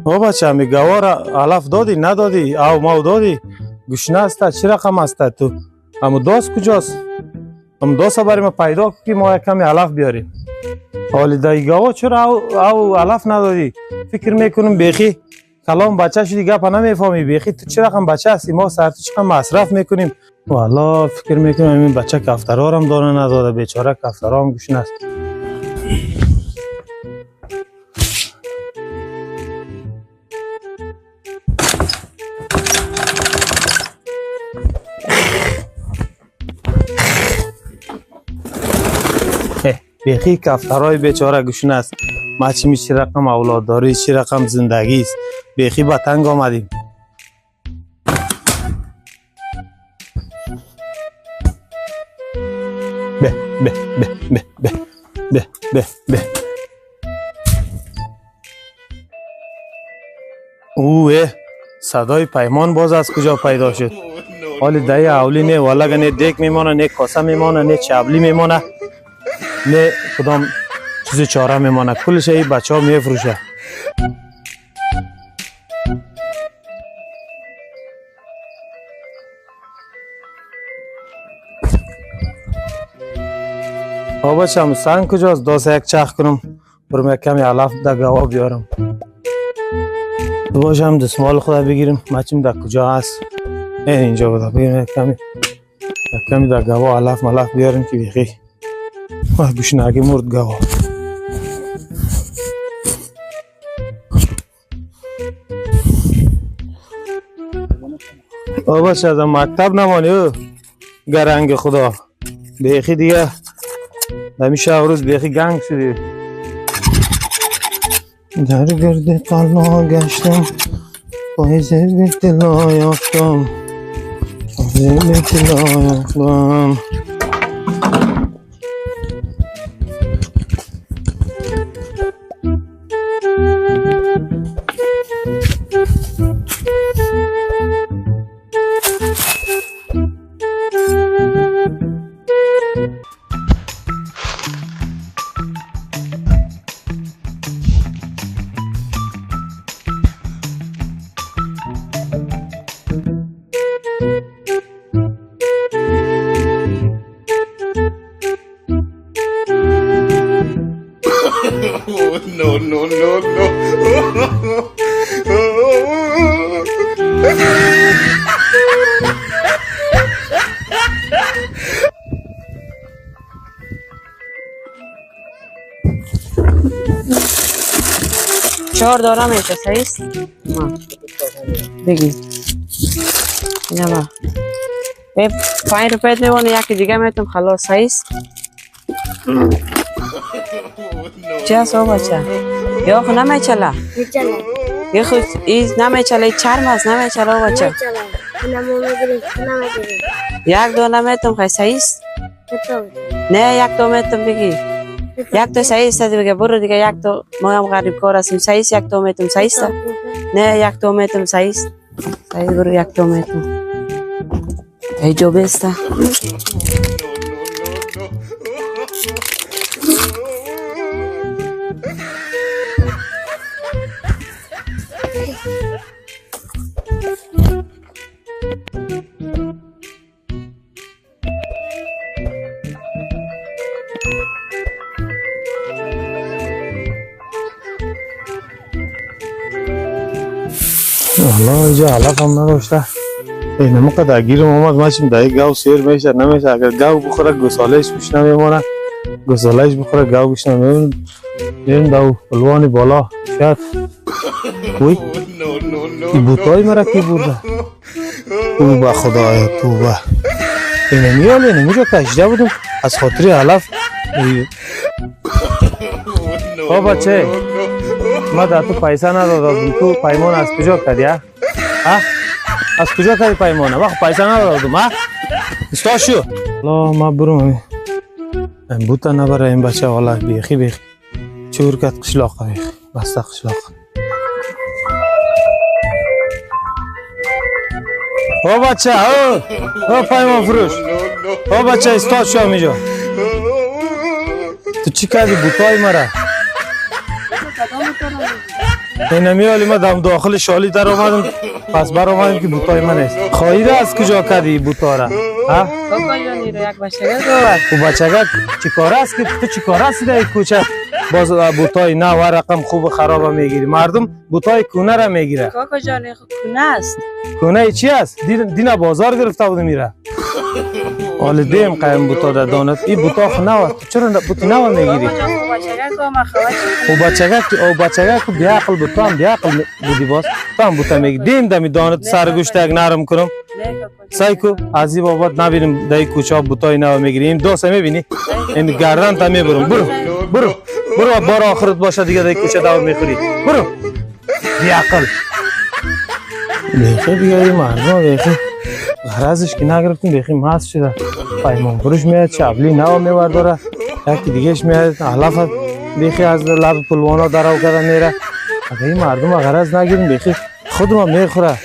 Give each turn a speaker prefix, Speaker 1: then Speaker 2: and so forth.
Speaker 1: او بچه همی گوار علف دادی ندادی او مو دادی گوشنه است چی رقم است تو اما داست کجاست اما داست برای ما پیدا که ما یک کمی علف بیاریم حالی دایی گوار چرا او علف ندادی فکر میکنم بیخی کلام بچه شدی گپا نمیفهمی بیخی تو چی رقم بچه هستی ما سر تو چقدر مصرف میکنیم والله فکر میکنم این بچه کفترها هم دانه نداده بیچاره کفترها هم گوشنه است بیخی کفترهای بیچاره گوشنه است ما چی چی رقم اولاد داری چی رقم زندگی است بیخی با تنگ آمدیم به به به به به به به به اوه صدای پیمان باز از کجا پیدا شد حالی دایی اولی نه ولگه نه دیک میمانه نه کاسه میمانه نه چابلی میمانه نه کدام چیز چاره میمانه کلش ای بچه ها میفروشه بچه هم سنگ کجاست داست یک چخ کنم برم یک کمی علف در گوا بیارم باشم دستمال خدا بگیرم مچیم در کجا هست اینجا بوده بگیرم یک کمی در گوا علف ملف بیارم که بیخی گوشنگی مرد گوا بچه از مکتب نمانی گرنگ خدا بیخی دیگه همیشه روز بیخی گنگ شدی در گرد قلعه گشتم پایز بیت لا یافتم بیت لا یافتم
Speaker 2: No, no, no, no.
Speaker 3: چهار دارم ایتا سایست ما بگی اینا با 5 روپیت میمونه یکی دیگه میتونم خلاص سایست چه هست او بچه یا خود نمیچله یا خود ایز نمیچله چرم هست نمیچله او بچه یک دو نمیتونم خواهی سایست نه یک دو میتونم بگی یک تو سایست دیگه برو دیگه یک تو ما هم غریب کار هستیم سایست یک تو میتونم سایست نه یک تو میتونم سایست سایست برو یک تو میتونم ای جو بیسته
Speaker 1: والله اینجا علف هم نداشته اینه موقع در گیرم آمد ماشیم در گاو سیر میشه نمیشه اگر گاو بخوره گسالهش گوش نمیمونه گسالهش بخوره گاو گوش نمیمونه بریم دو پلوانی بالا شاید وی این بوتای مرا کی برده او با خدای توبه اینه میال اینه میجا کشیده بودم از خاطر علف بچه ما در تو پیسه ندادم تو پیمان از کجا کردی ها؟ از کجا کردی پیمانه؟ وقت پیسه ندادم ها؟ استاشو لا ما برم این بوتا نبره این بچه والا بیخی چور کد قشلاق بیخی بسته قشلاق او بچه او پیمان فروش او بچه استاشو میجا تو چی کردی بوتای مرا؟ اینمی حالی ما دم داخل شالی در آمدم پس بر آمدم که بوتای من است خواهی را از کجا کردی بوتا را ها؟
Speaker 3: بابا جان یک بچگه دوبر
Speaker 1: و بچگه چی کار است که تو چی کار است در این کوچه باز بوتای نه و رقم خوب خراب میگیری مردم بوتای کونه را میگیره
Speaker 3: کاکا جان کونه است
Speaker 1: کونه چی است دینا بازار گرفته بود میره حال دیم قایم بوتا در دانت این بوتا خو نوا چرا بوتا نوا میگیری
Speaker 3: بابا جان بچگه کو ما
Speaker 1: او بچگه که بیا عقل بود تو هم بیا عقل بودی باز تو هم بوتا میگی دیم دمی دانت سرگوشت یک نرم کنم سایکو ازی بابات نبینیم در این کوچه بوتای نوا میگیری این دوست میبینی این گردن تا میبرم برو بار آخرت باشه دیگه در این کوچه دور میخوری برو بیا عقل بیخی دیگه این مردم بیخی غرازش که نگرفتیم بیخی ماست شده پیمان فروش میاد چابلی نوا میورداره یکی دیگهش میاد علف بیخی از لب پلوانا درو کرده میره اگه این مردم غراز نگیریم بیخی خود ما میخوره